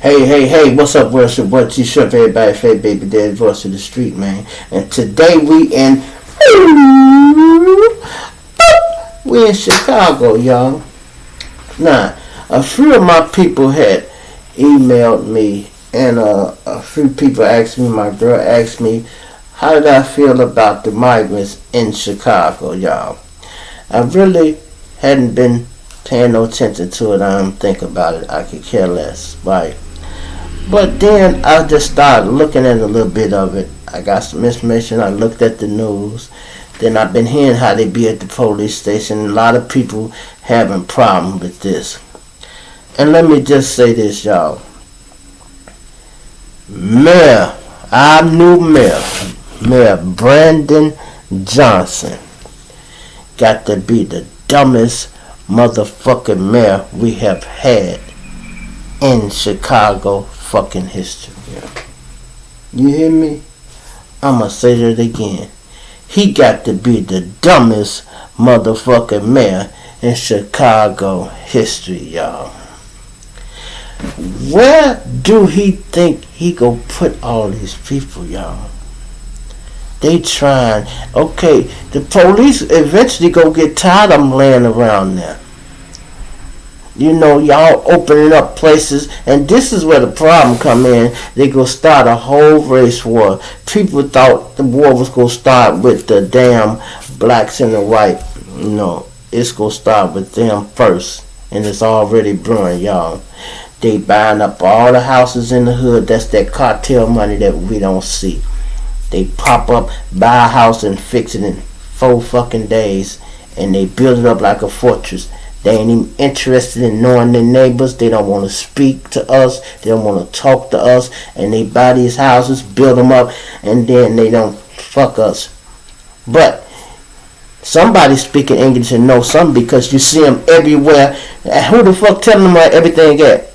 Hey, what's up, worship? What you ship everybody, fake baby daddy voice of the street, man. And today we in Chicago, y'all. Now, a few of my people had emailed me, and a few people asked me, my girl asked me, how did I feel about the migrants in Chicago, y'all? I really hadn't been paying no attention to it. I don't think about it. I could care less, right? But then I just started looking at a little bit of it. I got some information. I looked at the news. Then I've been hearing how they be at the police station. A lot of people having problems with this. And let me just say this, y'all. Our new Mayor Brandon Johnson, got to be the dumbest motherfucking mayor we have had in Chicago fucking history. You hear me? I'ma say that again. He got to be the dumbest motherfucking mayor in Chicago history, y'all. Where do he think he go put all these people, y'all? They trying. Okay, the police eventually go get tired of them laying around there. You know, y'all opening up places, and this is where the problem come in. They go start a whole race war. People thought the war was gonna start with the damn blacks and the white. No, it's gonna start with them first, and it's already brewing, y'all. They buying up all the houses in the hood. That's that cartel money that we don't see. They pop up, buy a house, and fix it in 4 fucking days, and they build it up like a fortress. They ain't even interested in knowing their neighbors. They don't want to speak to us. They don't want to talk to us. And they buy these houses, build them up, and then they don't fuck us. But somebody speaking English and know something, because you see them everywhere. Who the fuck telling them where everything at?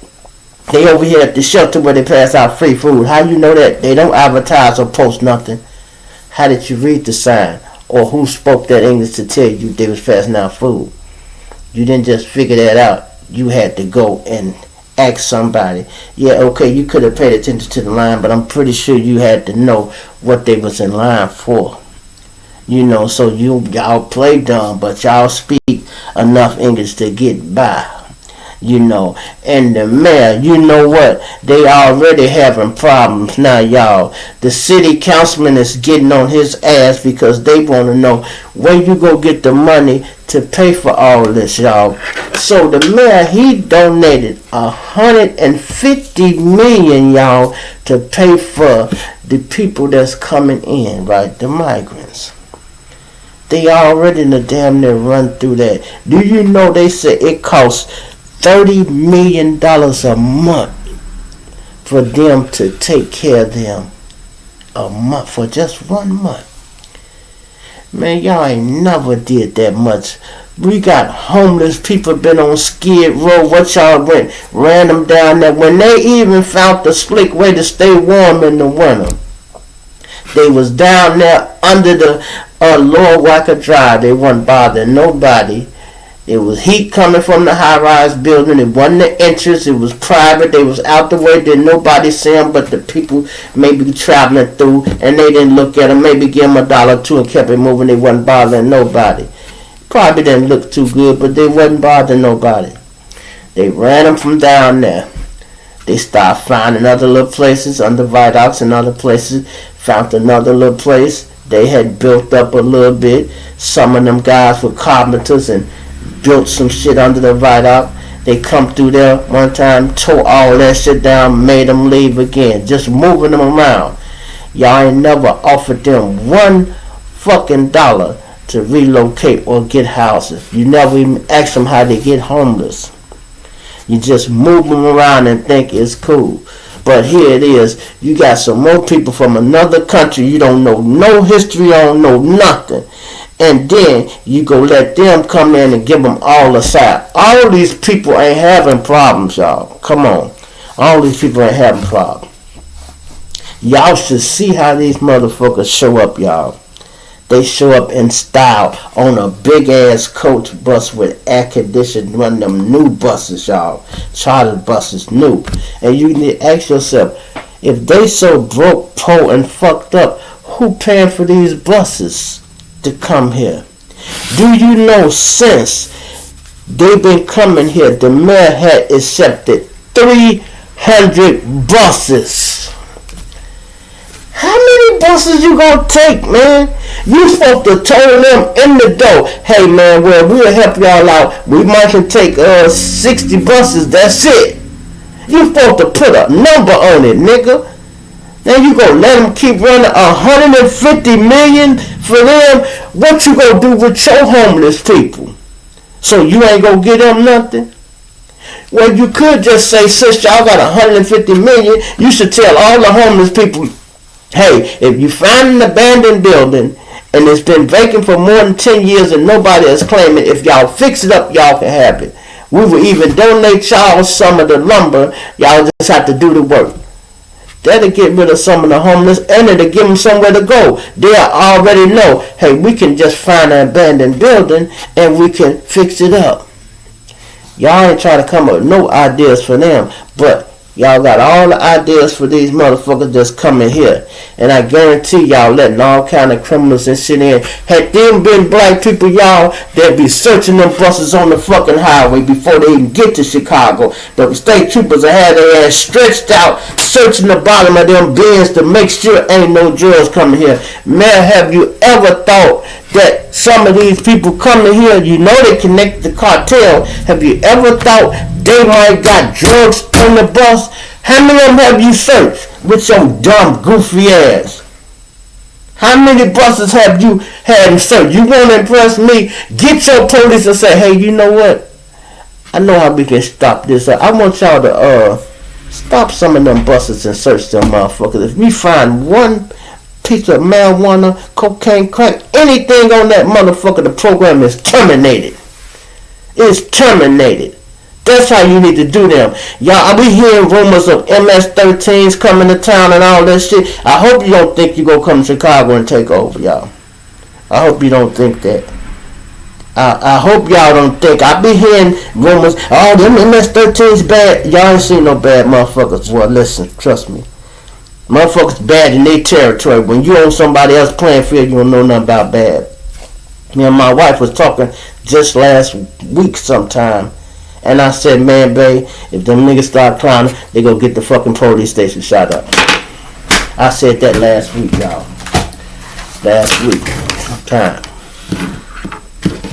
They over here at the shelter where they pass out free food. How you know that? They don't advertise or post nothing. How did you read the sign? Or who spoke that English to tell you they was passing out food? You didn't just figure that out. You had to go and ask somebody. Yeah, okay, you could have paid attention to the line, but I'm pretty sure you had to know what they was in line for. You know, so y'all play dumb, but y'all speak enough English to get by. You know, and the mayor, you know what? They already having problems now, y'all. The city councilman is getting on his ass because they want to know where you go get the money to pay for all this, y'all. So the mayor, he donated $150 million, y'all, to pay for the people that's coming in, right? The migrants. They already in the damn near run through that. Do you know they say it costs $30 million a month for them to take care of them a month, for just 1 month? Man, y'all ain't never did that much. We got homeless people been on Skid Row. What y'all went, ran them down there when they even found the slick way to stay warm in the winter. They was down there under the Lower Wacker Drive. They wasn't bothering nobody. It was heat coming from the high-rise building. It wasn't the entrance. It was private. They was out the way. Didn't nobody see them but the people maybe traveling through, and they didn't look at them. Maybe give them $1 or 2 and kept it moving. They wasn't bothering nobody. Probably didn't look too good, but they wasn't bothering nobody. They ran them from down there. They started finding other little places under viaducts and other places. Found another little place. They had built up a little bit. Some of them guys were carpenters and built some shit under the viaduct. They come through there one time, tore all that shit down, made them leave again, just moving them around. Y'all ain't never offered them $1 fucking to relocate or get houses. You never even ask them how they get homeless. You just move them around and think it's cool. But here it is. You got some more people from another country you don't know no history on, no nothing. And then you go let them come in and give them all a side. All these people ain't having problems, y'all. Come on. All these people ain't having problems. Y'all should see how these motherfuckers show up, y'all. They show up in style on a big ass coach bus with air conditioning, one of them new buses, y'all. Charter buses, new. And you need to ask yourself, if they so broke, poor, and fucked up, who paying for these buses to come here? Do you know since they've been coming here, the mayor had accepted 300 buses? How many buses you gonna take, man? You supposed to tell them in the door, hey man, well, we'll help y'all out. We might can take 60 buses, that's it. You supposed to put a number on it, nigga. Now you gonna let them keep running 150 million for them? What you gonna do with your homeless people? So you ain't gonna get them nothing? Well, you could just say, since y'all got 150 million, you should tell all the homeless people, hey, if you find an abandoned building and it's been vacant for more than 10 years and nobody is claiming, if y'all fix it up, y'all can have it. We will even donate y'all some of the lumber. Y'all just have to do the work. That'll get rid of some of the homeless, and it'll give them somewhere to go. They'll already know, hey, we can just find an abandoned building and we can fix it up. Y'all ain't trying to come up with no ideas for them, but y'all got all the ideas for these motherfuckers that's coming here. And I guarantee y'all letting all kind of criminals and shit in. Had them been black people, y'all, they'd be searching them buses on the fucking highway before they even get to Chicago. The state troopers have had their ass stretched out, searching the bottom of them bins to make sure ain't no drugs coming here. Man, have you ever thought that some of these people coming here, you know they connect the cartel, have you ever thought they might got drugs on the bus? How many of them have you searched with your dumb, goofy ass? How many buses have you had in search? You want to impress me? Get your police and say, hey, you know what? I know how we can stop this. I want y'all to stop some of them buses and search them motherfuckers. If we find one piece of marijuana, cocaine, crack, anything on that motherfucker, the program is terminated. It's terminated. That's how you need to do them. Y'all, I be hearing rumors of MS-13s coming to town and all that shit. I hope you don't think you gonna come to Chicago and take over, y'all. I hope you don't think that. I hope y'all don't think. I be hearing rumors, oh, them MS-13s bad. Y'all ain't seen no bad motherfuckers. Well, listen, trust me. Motherfuckers bad in their territory. When you on somebody else's playing field, you don't know nothing about bad. Me and my wife was talking just last week sometime. And I said, man, babe, if them niggas start clowning, they go get the fucking police station shot up. I said that last week, y'all. Last week. Sometime.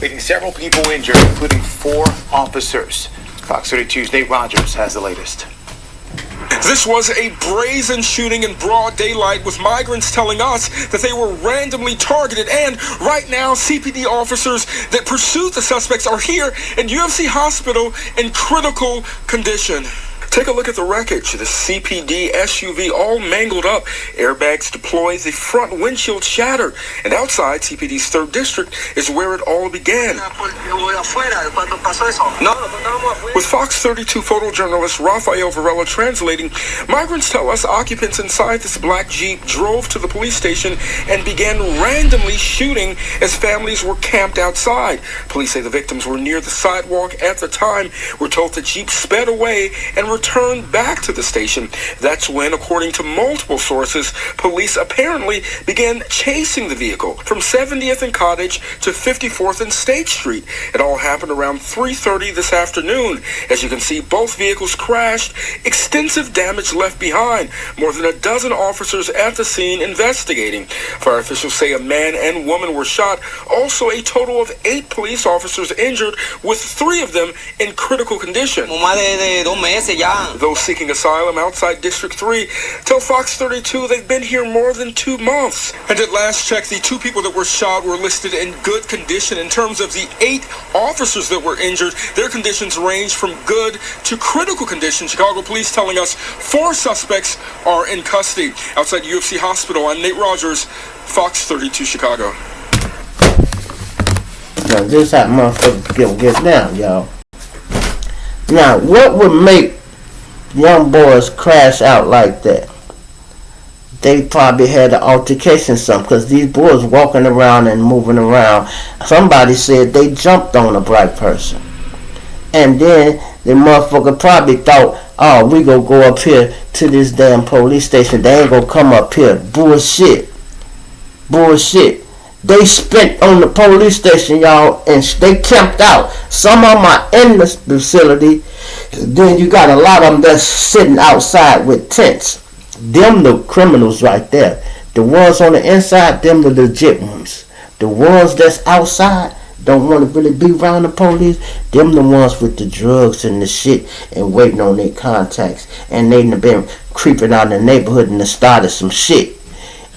Leaving several people injured, including 4 officers. Fox 32's Nate Rogers has the latest. This was a brazen shooting in broad daylight, with migrants telling us that they were randomly targeted. And right now, CPD officers that pursued the suspects are here at UFC Hospital in critical condition. Take a look at the wreckage. The CPD SUV all mangled up. Airbags deployed. The front windshield shattered. And outside CPD's 3rd District is where it all began. With Fox 32 photojournalist Rafael Varela translating, migrants tell us occupants inside this black Jeep drove to the police station and began randomly shooting as families were camped outside. Police say the victims were near the sidewalk at the time. We're told the Jeep sped away and returned back to the station. That's when, according to multiple sources, police apparently began chasing the vehicle from 70th and Cottage to 54th and State Street. It all happened around 3:30 this afternoon. As you can see, both vehicles crashed, extensive damage left behind. More than a dozen officers at the scene investigating. Fire officials say a man and woman were shot. Also, a total of 8 police officers injured, with 3 of them in critical condition. Those seeking asylum outside District 3 tell Fox 32 they've been here more than 2 months. And at last check, the 2 people that were shot were listed in good condition. In terms of the 8 officers that were injured, their conditions range from good to critical condition. Chicago police telling us 4 suspects are in custody. Outside UFC Hospital, I'm Nate Rogers, Fox 32 Chicago. Now, this how motherfuckers get down, y'all. Now, what would make young boys crash out like that? they probably had an altercation or something, because these boys walking around and moving around. Somebody said they jumped on a black person. And then the motherfucker probably thought, oh, we gonna go up here to this damn police station. They ain't gonna come up here. Bullshit. They spent on the police station, y'all, and they camped out. Some of them are in the facility. Then you got a lot of them that's sitting outside with tents. Them the criminals right there. The ones on the inside, them the legit ones. The ones that's outside don't want to really be around the police. Them the ones with the drugs and the shit and waiting on their contacts. And they been creeping out in the neighborhood and started some shit.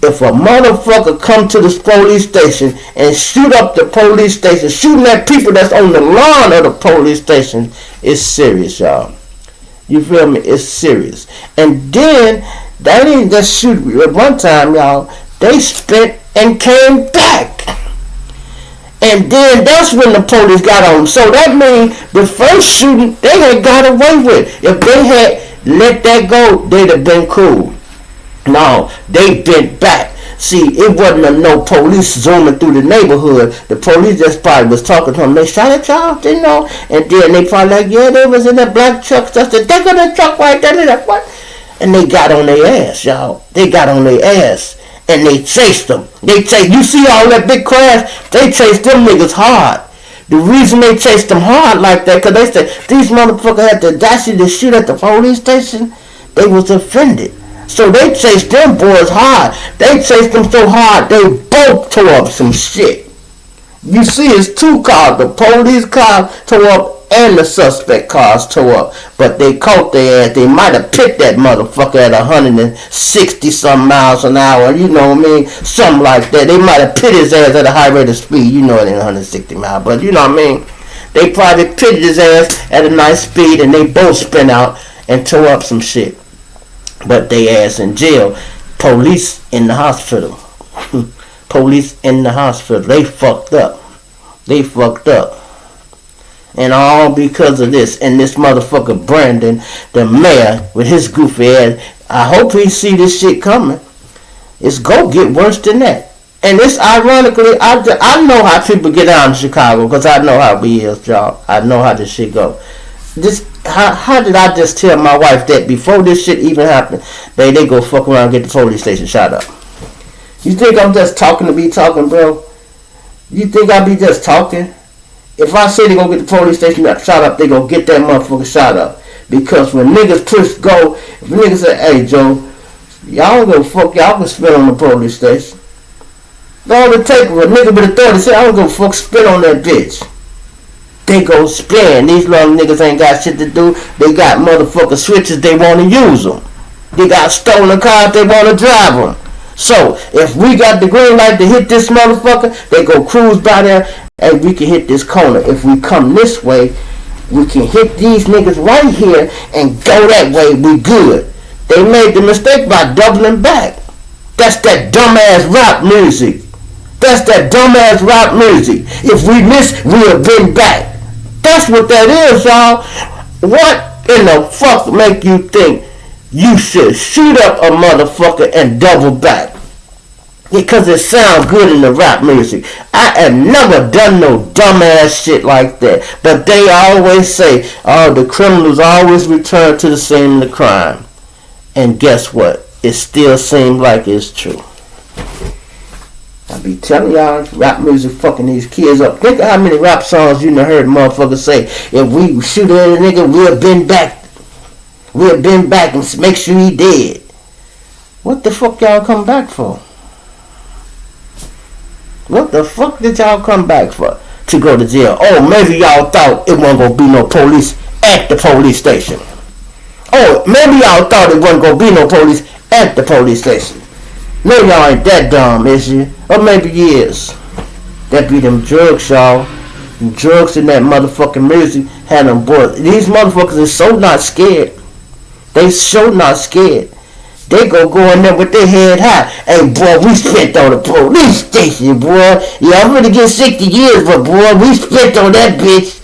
If a motherfucker come to this police station and shoot up the police station, shooting at people that's on the lawn of the police station, it's serious, y'all. You feel me? It's serious. And then, they didn't just shoot at one time, y'all. They spent and came back. And then that's when the police got on them. So that means the first shooting they had got away with. If they had let that go, they'd have been cool. No, they bent back. See, it wasn't no police zooming through the neighborhood. The police just probably was talking to them. They shot at y'all, you know. And then they probably like, yeah, they was in that black truck. That's the deck of the truck right there. What? And they got on their ass, y'all. They got on their ass. And they chased them. You see all that big crash? They chased them niggas hard. The reason they chased them hard like that, because they said, these motherfuckers had the audacity to shoot at the police station. They was offended. So they chased them boys hard. They chased them so hard, they both tore up some shit. You see, it's two cars. The police car tore up and the suspect cars tore up. But they caught their ass. They might have picked that motherfucker at 160 some miles an hour. You know what I mean? Something like that. They might have pit his ass at a high rate of speed. You know it ain't 160 miles. But you know what I mean? They probably pitted his ass at a nice speed and they both spin out and tore up some shit. But they ass in jail. Police in the hospital. Police in the hospital. They fucked up. And all because of this. And this motherfucker Brandon, the mayor, with his goofy ass, I hope he see this shit coming. It's gonna get worse than that. And it's ironically, I know how people get out in Chicago, because I know how we is, y'all. I know how this shit go. How did I just tell my wife that before this shit even happened, they go fuck around and get the police station shot up? You think I'm just talking to be talking, bro? You think I be just talking? If I say they gonna get the police station shot up, they gonna get that motherfucker shot up. Because when niggas push go, if niggas say, hey Joe, y'all don't give a fuck, y'all can spit on the police station. All it take was a nigga with authority say, I don't give a fuck, spit on that bitch. They go spin. These little niggas ain't got shit to do. They got motherfucking switches, they want to use them. They got stolen cars, they want to drive them. So, if we got the green light to hit this motherfucker, they go cruise by there and we can hit this corner. If we come this way, we can hit these niggas right here and go that way, we good. They made the mistake by doubling back. That's that dumbass rap music. If we miss, we have been back. That's what that is, y'all. What in the fuck make you think you should shoot up a motherfucker and double back? Because it sounds good in the rap music. I have never done no dumbass shit like that. But they always say, oh, the criminals always return to the scene of the crime. And guess what? It still seems like it's true. I be telling y'all, rap music fucking these kids up. Think of how many rap songs you done heard motherfuckers say, if we shoot at a nigga, we'll bend back. We'll bend back and make sure he dead. What the fuck y'all come back for? What the fuck did y'all come back for? To go to jail. Oh, maybe y'all thought it wasn't gonna be no police at the police station. Oh, maybe y'all thought it wasn't gonna be no police at the police station. No, y'all ain't that dumb, is you? Or maybe you is. That be them drugs, y'all. Them drugs in that motherfucking music had them boys. These motherfuckers is so not scared. They so not scared. They go in there with their head high. Hey, boy, we spent on the police station, boy. Yeah, I'm gonna get 60 years, but boy, we spent on that bitch.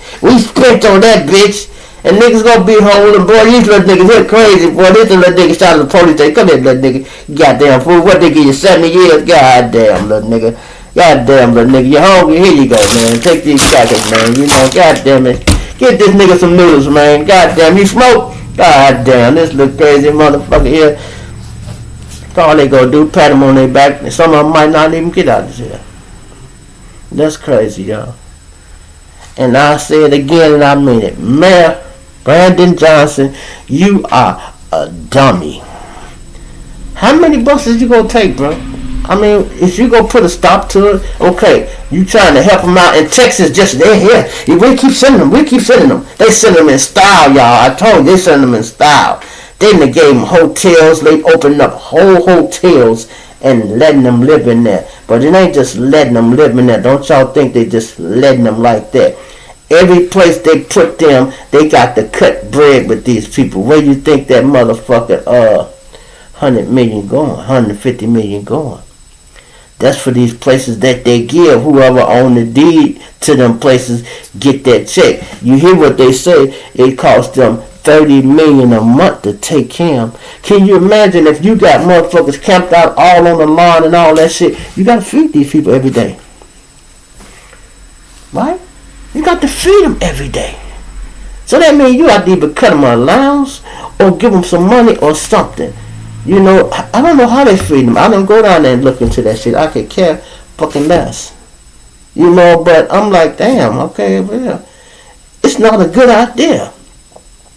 And niggas gonna be holding, boy, these little niggas here crazy, boy. This little nigga shot at the police. They come here, little nigga. Goddamn fool. What they give you, 70 years? Goddamn, little nigga. Goddamn, little nigga. You hungry? Here you go, man. Take these crackers, man. You know, goddamn it. Get this nigga some noodles, man. Goddamn, you smoke? Goddamn, this little crazy motherfucker here. All they gonna do, pat them on their back, and some of them might not even get out of jail. That's crazy, y'all. And I say it again, and I mean it. Mayor Brandon Johnson, you are a dummy. How many buses you gonna take, bro? I mean, if you gonna put a stop to it, okay, you trying to help them out in Texas, just they're here. We keep sending them. They send them in style, y'all. I told you, they send them in style. They gave them hotels. They opened up whole hotels and letting them live in there. But it ain't just letting them live in there. Don't y'all think they just letting them like that. Every place they put them, they got to cut bread with these people. Where you think that motherfucker 100 million going, 150 million going? That's for these places that they give. Whoever own the deed to them places get that check. You hear what they say? It costs them $30 million a month to take him. Can you imagine if you got motherfuckers camped out all on the lawn and all that shit? You gotta feed these people every day, right? You got to feed them every day. So that means you have to either cut them an allowance or give them some money or something. You know, I don't know how they feed them. I don't go down there and look into that shit. I could care fucking less. You know, but I'm like, damn, okay, well, it's not a good idea.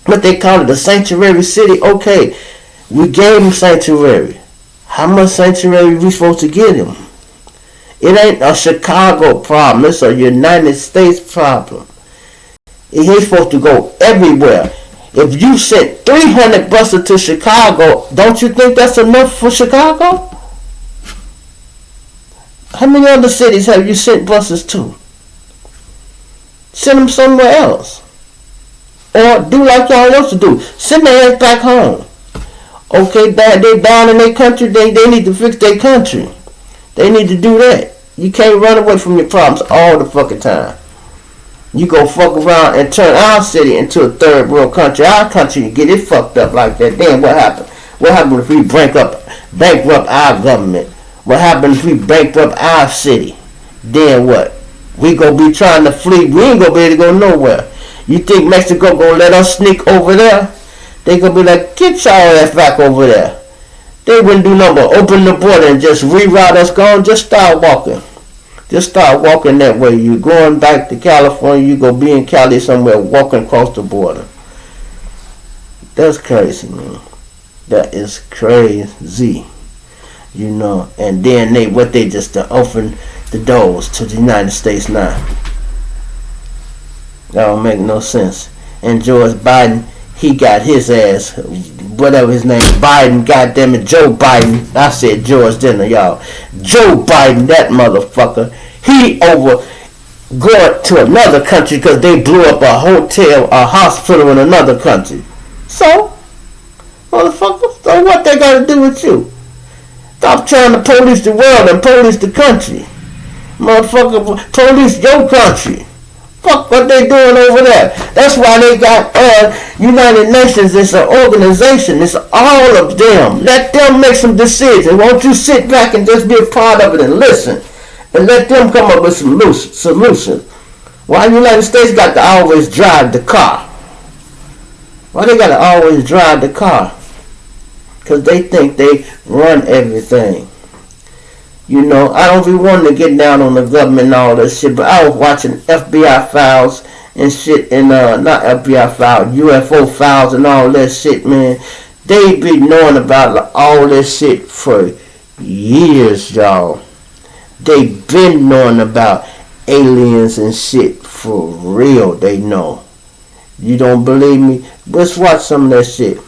But they call it a sanctuary city. Okay, we gave them sanctuary. How much sanctuary we supposed to give them? It ain't a Chicago problem. It's a United States problem. He's supposed to go everywhere. If you sent 300 buses to Chicago, don't you think that's enough for Chicago? How many other cities have you sent buses to? Send them somewhere else. Or do like y'all else to do. Send their ass back home. Okay, they down in their country, they need to fix their country. They need to do that. You can't run away from your problems all the fucking time. You go fuck around and turn our city into a third world country. Our country get it fucked up like that. Then what happened? What happened if we bankrupt our government? What happened if we bankrupt our city? Then what? We gonna be trying to flee. We ain't gonna be able to go nowhere. You think Mexico gonna let us sneak over there? They gonna be like, get y'all ass back over there. They wouldn't do nothing but open the border and just reroute us. Just start walking. Just start walking that way. You going back to California, you go be in Cali somewhere walking across the border. That's crazy, man. That is crazy. You know, and then they just open the doors to the United States now. That don't make no sense. And George Biden, he got his ass, whatever his name, Biden, goddammit, Joe Biden. I said George, didn't I, y'all? Joe Biden, that motherfucker, he over going to another country because they blew up a hotel, a hospital in another country. So, motherfucker, so what they got to do with you? Stop trying to police the world and police the country. Motherfucker, police your country. Fuck what they doing over there. That's why they got United Nations. It's an organization. It's all of them. Let them make some decisions. Won't you sit back and just be a part of it and listen? And let them come up with some solutions. Why the United States got to always drive the car? Why they got to always drive the car? Because they think they run everything. You know, I don't be wanting to get down on the government and all that shit, but I was watching FBI files and shit, and not FBI files, UFO files and all that shit, man. They be knowing about all this shit for years, y'all. They been knowing about aliens and shit for real, they know. You don't believe me? Let's watch some of that shit.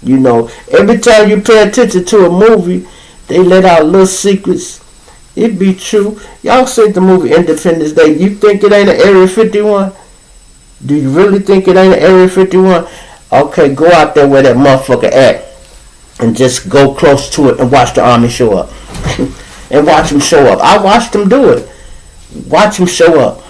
You know, every time you pay attention to a movie, they let out little secrets. It be true. Y'all seen the movie Independence Day. You think it ain't an Area 51? Do you really think it ain't an Area 51? Okay, go out there where that motherfucker at and just go close to it and watch the army show up. And watch them show up. I watched them do it. Watch them show up.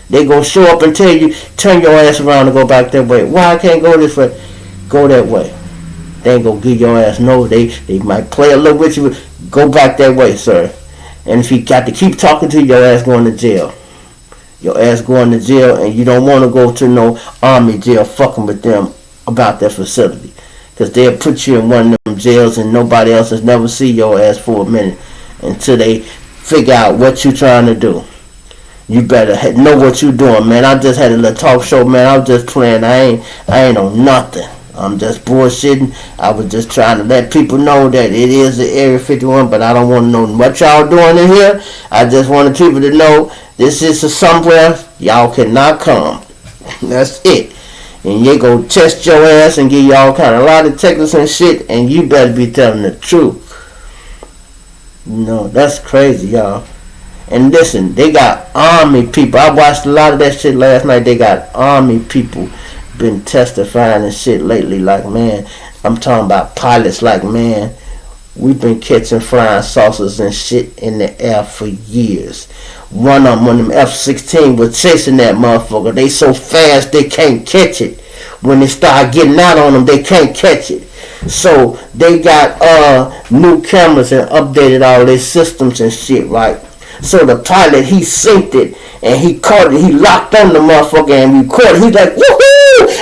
They gonna show up and tell you, turn your ass around and go back that way. Why I can't go this way? Go that way. They ain't gonna give your ass no. They might play a little with you. Go back that way, sir. And if you got to keep talking to your ass going to jail. Your ass going to jail, and you don't want to go to no army jail fucking with them about that facility. Because they'll put you in one of them jails and nobody else has never see your ass for a minute until they figure out what you trying to do. You better know what you doing, man. I just had a little talk show, man. I was just playing. I ain't on nothing. I'm just bullshitting. I was just trying to let people know that it is the Area 51, but I don't want to know what y'all doing in here. I just wanted people to know this is somewhere y'all cannot come. That's it. And you go test your ass and give y'all kind of lie detectors and shit, and you better be telling the truth. No, that's crazy, y'all. And listen, they got army people. I watched a lot of that shit last night. They got army people been testifying and shit lately. Like, man, I'm talking about pilots. Like, man, we've been catching flying saucers and shit in the air for years. One of them F-16 was chasing that motherfucker. They so fast they can't catch it. When they start getting out on them, they can't catch it. So they got new cameras and updated all their systems and shit, right? So the pilot, he synced it and he caught it. He locked on the motherfucker and recorded. He's like, woohoo!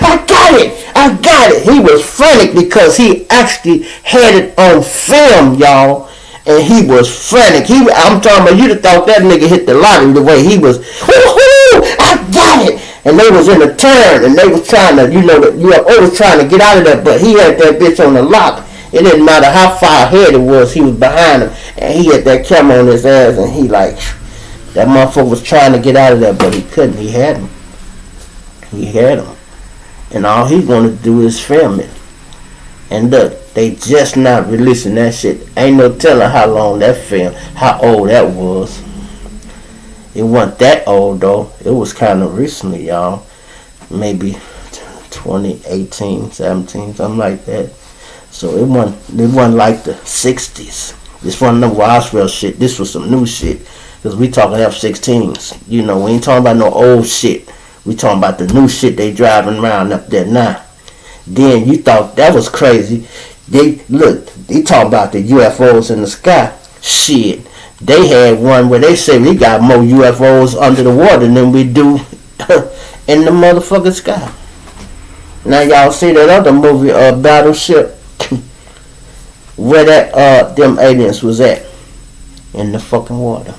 I got it. He was frantic because he actually had it on film, y'all. And he was frantic. I'm talking about, you'd have thought that nigga hit the lottery the way he was. Woohoo! I got it. And they was in a turn and they was trying to, the UFO was trying to get out of there, but he had that bitch on the lock. It didn't matter how far ahead it was, he was behind him. And he had that camera on his ass and he like, that motherfucker was trying to get out of there, but he couldn't. He had him. And all he's going to do is film it. And look, they just not releasing that shit. Ain't no telling how long that film, how old that was. It wasn't that old though. It was kind of recently, y'all. Maybe 2018, 17, something like that. So it wasn't like the 60s. This wasn't no Roswell shit. This was some new shit. Because we talking F-16s. We ain't talking about no old shit. We talking about the new shit they driving around up there now. Then you thought that was crazy. They talking about the UFOs in the sky. Shit. They had one where they say we got more UFOs under the water than we do in the motherfucking sky. Now y'all see that other movie, Battleship, where that them aliens was at? In the fucking water.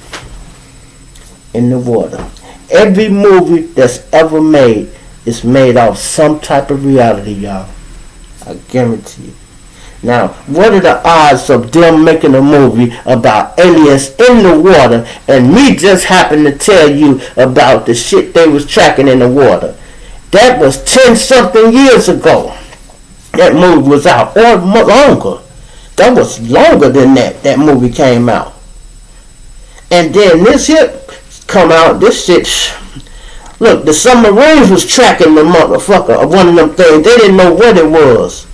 In the water. Every movie that's ever made is made off some type of reality, y'all. I guarantee you. Now, what are the odds of them making a movie about aliens in the water and me just happen to tell you about the shit they was tracking in the water? That was 10-something years ago. That movie was out. Or longer. That was longer than that movie came out. And then this here come out, this shit. Look, the submarines was tracking the motherfucker of one of them things. They didn't know what it was.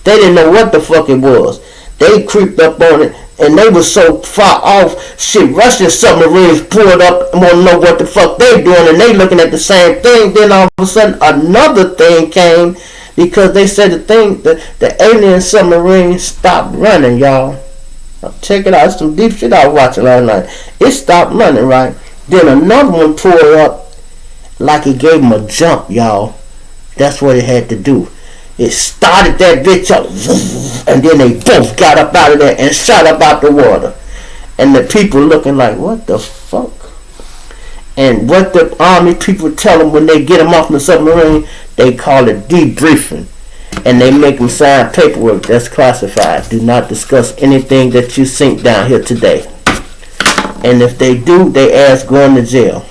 They didn't know what the fuck it was. They creeped up on it, and they was so far off. Shit, Russian submarines pulled up and want to know what the fuck they doing, and they looking at the same thing. Then all of a sudden, another thing came because they said the alien submarine stopped running, y'all. Now, check it out. It's some deep shit I was watching last night. It stopped running, right? Then another one pulled up like it gave them a jump, y'all. That's what it had to do. It started that bitch up, and then they both got up out of there and shot up out the water. And the people looking like, what the fuck? And what the army people tell them when they get them off the submarine, they call it debriefing. And they make them sign paperwork that's classified. Do not discuss anything that you sink down here today. And if they do, they ass going to jail.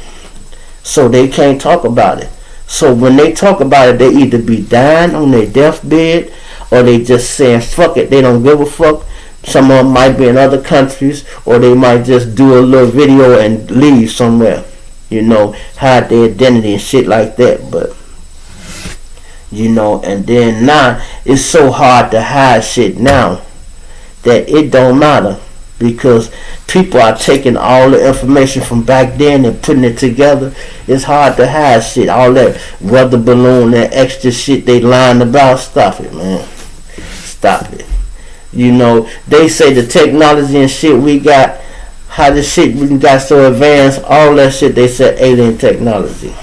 So they can't talk about it. So when they talk about it, they either be dying on their deathbed or they just saying fuck it, they don't give a fuck. Some of them might be in other countries, or they might just do a little video and leave somewhere. Hide their identity and shit like that. But and then now it's so hard to hide shit now that it don't matter. because people are taking all the information from back then and putting it together. It's hard to hide shit. All that weather balloon, that extra shit they lying about. Stop it, man. Stop it. You know, they say the technology and shit we got, how the shit we got so advanced, all that shit they said alien technology.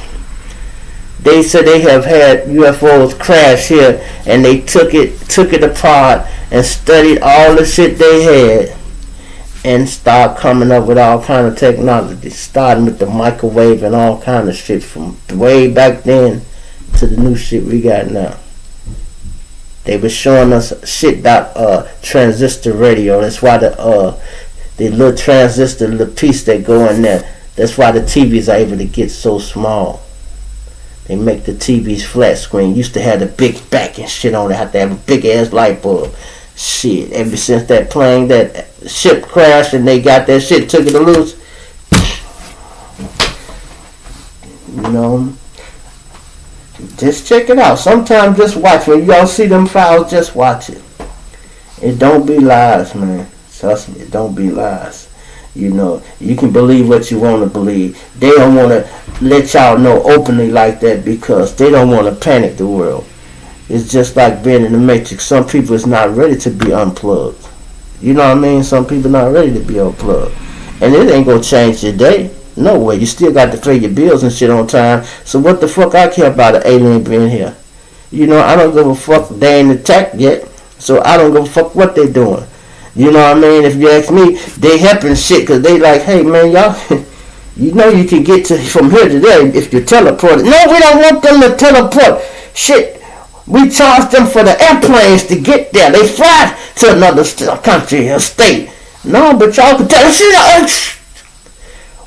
They said they have had UFOs crash here, and they took it apart and studied all the shit they had and start coming up with all kind of technology, starting with the microwave and all kind of shit from way back then to the new shit we got now. They were showing us shit about transistor radio. That's why the little transistor, little piece that go in there, that's why the TVs are able to get so small. They make the TVs flat screen. Used to have the big back and shit on it. Have to have a big ass light bulb. Shit, ever since that plane, that ship crashed and they got that shit, took it loose. You know, just check it out. Sometimes just watch. When y'all see them files, just watch it. It don't be lies, man. Trust me, it don't be lies. You know, you can believe what you want to believe. They don't want to let y'all know openly like that because they don't want to panic the world. It's just like being in the Matrix. Some people is not ready to be unplugged. You know what I mean? Some people not ready to be unplugged. And it ain't going to change today. No way. You still got to pay your bills and shit on time. So what the fuck I care about an alien being here? You know, I don't give a fuck. They ain't attacked yet. So I don't give a fuck what they doing. You know what I mean? If you ask me, they helping shit because they like, hey man, y'all, you know you can get to from here to there if you teleport. No, we don't want them to teleport. Shit, we charge them for the airplanes to get there. They fly to another country or state. No, but y'all can tell us,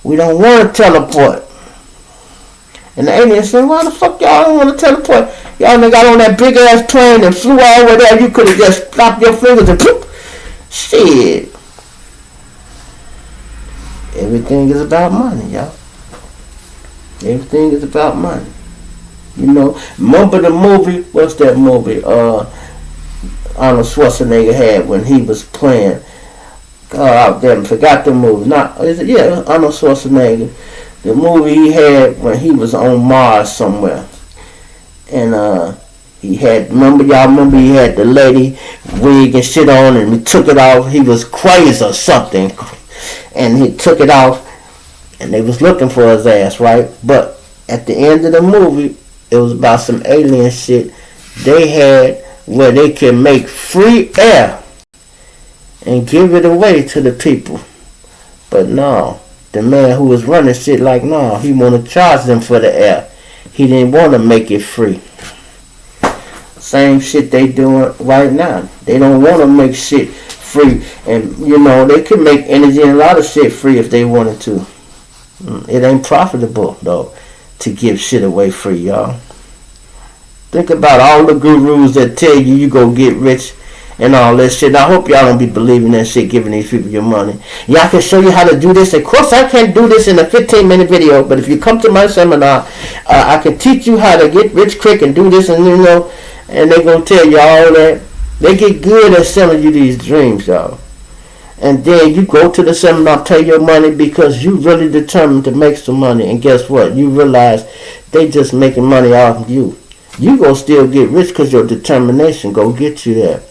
we don't want to teleport. And the aliens say, why the fuck y'all don't want to teleport? Y'all done got on that big ass plane and flew all over there. You could have just stopped your fingers and poof. Shit. Everything is about money, y'all. Everything is about money. You know, remember the movie? What's that movie? Arnold Schwarzenegger had when he was playing. God damn, forgot the movie. Not is it? Yeah, Arnold Schwarzenegger. The movie he had when he was on Mars somewhere, and he had, remember he had the lady wig and shit on and he took it off. He was crazy or something. And he took it off and they was looking for his ass, right? But at the end of the movie, it was about some alien shit they had where they can make free air and give it away to the people. But no, the man who was running shit like, no, he want to charge them for the air. He didn't want to make it free. Same shit they doing right now. They don't want to make shit free. And, you know, they could make energy and a lot of shit free if they wanted to. It ain't profitable, though, to give shit away free, y'all. Think about all the gurus that tell you you go get rich and all that shit. I hope y'all don't be believing that shit, giving these people your money. Y'all can show you how to do this. Of course, I can't do this in a 15-minute video, but if you come to my seminar, I can teach you how to get rich quick and do this, and, you know, and they gonna tell you all that. They get good at selling you these dreams, y'all. And then you go to the seminar, pay your money because you really determined to make some money. And guess what? You realize they just making money off of you. You gonna still get rich because your determination go get you there.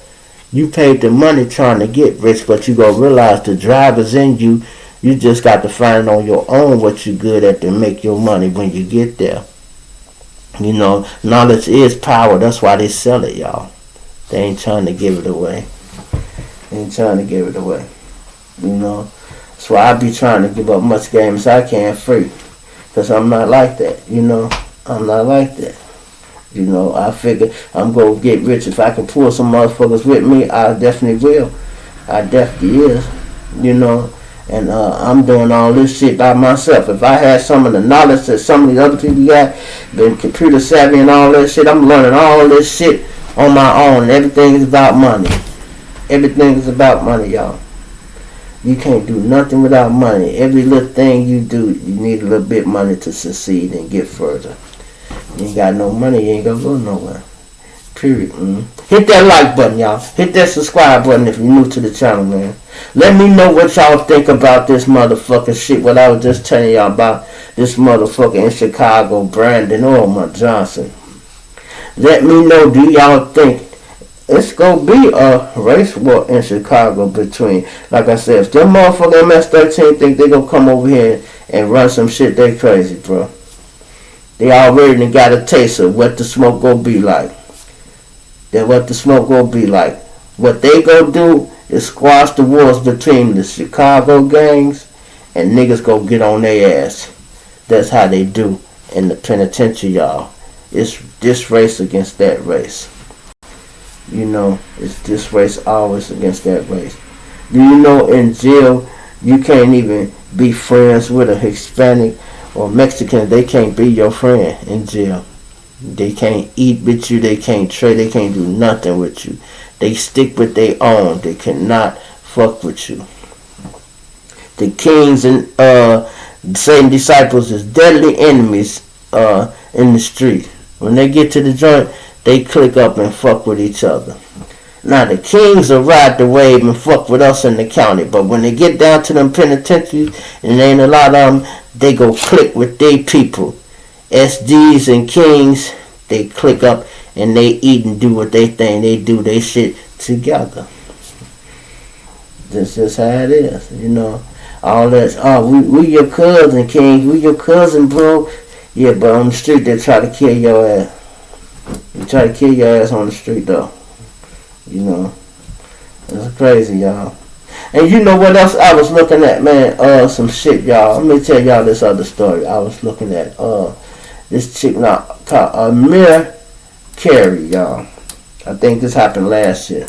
You paid the money trying to get rich, but you gonna realize the drive is in you. You just got to find on your own what you good at to make your money when you get there. You know, knowledge is power. That's why they sell it, y'all. They ain't trying to give it away. They ain't trying to give it away. You know, that's why I be trying to give up much game as I can free. Because I'm not like that, you know. I'm not like that. You know, I figure I'm going to get rich. If I can pull some motherfuckers with me, I definitely will. I definitely is, you know. And I'm doing all this shit by myself. If I had some of the knowledge that some of the other people got, been computer savvy and all that shit, I'm learning all this shit on my own. And everything is about money. Everything is about money, y'all. You can't do nothing without money. Every little thing you do, you need a little bit of money to succeed and get further. You ain't got no money, you ain't gonna go nowhere. Period. Hit that like button, y'all. Hit that subscribe button if you're new to the channel, man. Let me know what y'all think about this motherfucking shit. What I was just telling y'all about this motherfucker in Chicago, Brandon Johnson. Let me know, do y'all think it's gonna be a race war in Chicago between, like I said, if them motherfucking MS-13 think they gonna come over here and run some shit, they crazy, bro. They already got a taste of what the smoke gonna be like. That what the smoke gonna be like. What they gonna do is squash the wars between the Chicago gangs and niggas go get on their ass. That's how they do in the penitentiary, y'all. It's this race against that race. You know, it's this race always against that race. Do you know in jail you can't even be friends with a Hispanic or Mexican? They can't be your friend in jail. They can't eat with you. They can't trade. They can't do nothing with you. They stick with their own. They cannot fuck with you. The kings and Satan disciples is deadly enemies in the street. When they get to the joint, they click up and fuck with each other. Now the kings will ride the wave and fuck with us in the county, but when they get down to them penitentiaries, and there ain't a lot of them, they go click with their people. SDs and kings, they click up and they eat and do what they think. They do their shit together. This is how it is, you know. All that, we your cousin, king. We your cousin, bro. Yeah, but on the street they try to kill your ass. They try to kill your ass on the street, though. You know, it's crazy, y'all. And you know what else I was looking at, man? Some shit, y'all. Let me tell y'all this other story. I was looking at this chick now called Amir Carey, y'all. I think this happened last year.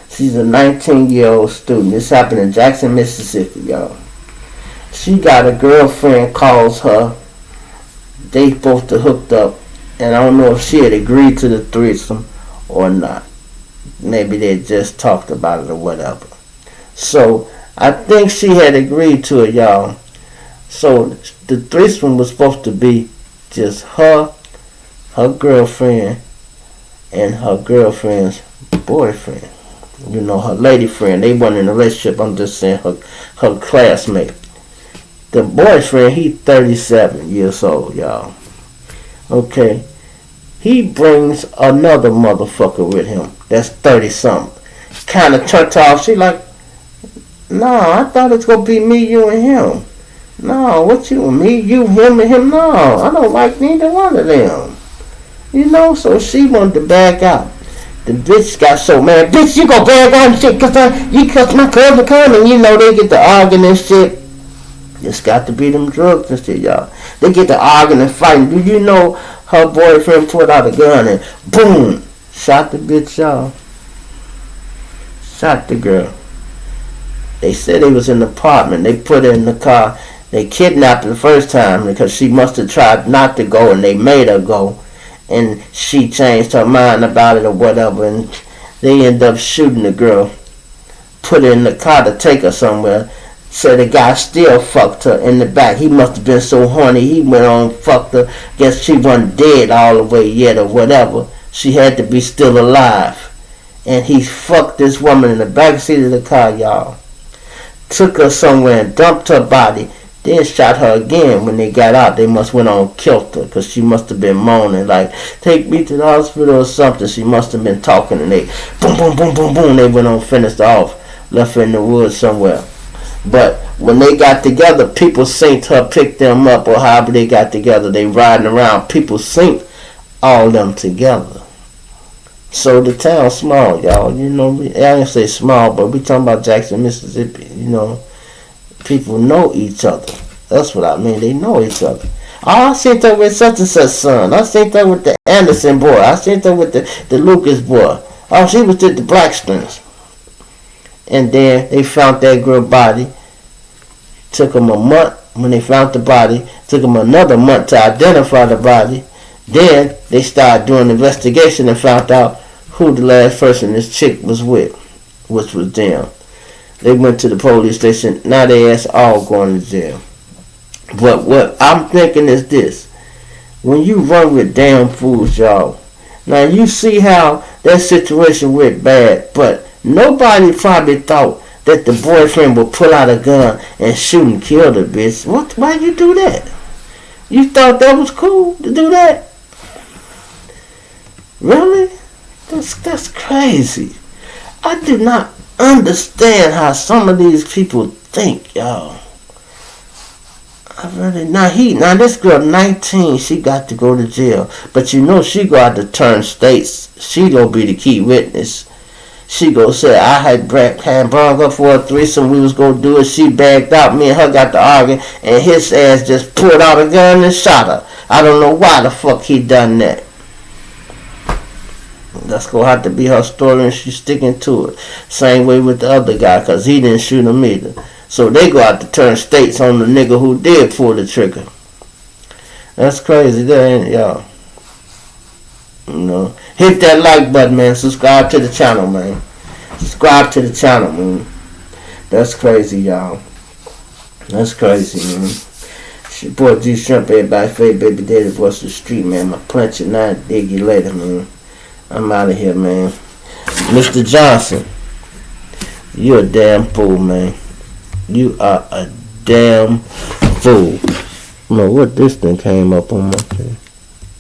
She's a 19-year-old student. This happened in Jackson, Mississippi, y'all. She got a girlfriend, calls her. They both hooked up, and I don't know if she had agreed to the threesome or not. Maybe they just talked about it or whatever. So I think she had agreed to it, y'all. So the threesome was supposed to be just her girlfriend, and her girlfriend's boyfriend. You know, her lady friend. They weren't in a relationship. I'm just saying her classmate. The boyfriend, he 37 years old, y'all. Okay. He brings another motherfucker with him that's 30-something. Kind of turned off. She like, no, I thought it's going to be me, you, and him. No, what you, me, you, him, and him? No, I don't like neither one of them. You know, so she wanted to back out. The bitch got so mad. Bitch, you gonna back out and shit because my cousin coming. You know, they get to arguing and shit. It's got to be them drugs and shit, y'all. They get to arguing and fighting. Do you know her boyfriend pulled out a gun and boom, shot the bitch, y'all. Shot the girl. They said they was in the apartment. They put her in the car. They kidnapped her the first time because she must have tried not to go and they made her go. And she changed her mind about it or whatever. And they end up shooting the girl. Put her in the car to take her somewhere. So the guy still fucked her in the back. He must have been so horny. He went on and fucked her. Guess she wasn't dead all the way yet or whatever. She had to be still alive. And he fucked this woman in the back seat of the car, y'all. Took her somewhere and dumped her body. Then shot her again when they got out. They must went on and killed her because she must have been moaning like, take me to the hospital or something. She must have been talking and they boom, boom, boom, boom, boom. They went on and finished off. Left her in the woods somewhere. But when they got together, people synced her, picked them up, or however they got together. They riding around. People synced all them together. So the town's small, y'all. You know, I didn't say small, but we talking about Jackson, Mississippi. You know, people know each other. That's what I mean. They know each other. Oh, I seen her with such and such son. I seen her with the Anderson boy. I seen her with the Lucas boy. Oh, she was with the Blackstones. And then they found that girl body. Took them a month when they found the body. Took them another month to identify the body. Then they started doing an investigation and found out who the last person this chick was with, which was them. They went to the police station. Now they ass all going to jail. But what I'm thinking is this. When you run with damn fools, y'all, Now you see how that situation went bad, but nobody probably thought that the boyfriend would pull out a gun and shoot and kill the bitch. What? Why you do that? You thought that was cool to do that? Really? That's crazy. I do not understand how some of these people think, y'all. Now this girl 19, she got to go to jail. But you know she got to turn states. She gonna be the key witness. She gonna say I had brought her for a threesome, we was gonna do it, she backed out, me and her got to arguing, and his ass just pulled out a gun and shot her. I don't know why the fuck he done that. That's gonna have to be her story and she's sticking to it. Same way with the other guy, cause he didn't shoot him either. So they go out to turn states on the nigga who did pull the trigger. That's crazy there, ain't it, y'all? You know, hit that like button, man. Subscribe to the channel, man. Subscribe to the channel, man. That's crazy, y'all. That's crazy, man. It's your boy G Shrimp, everybody favorite baby daddy voice of the street, man. My punch and I dig you later, man. I'm out of here, man. Mr. Johnson, you're a damn fool, man. You are a damn fool. I don't know what this thing came up on my face.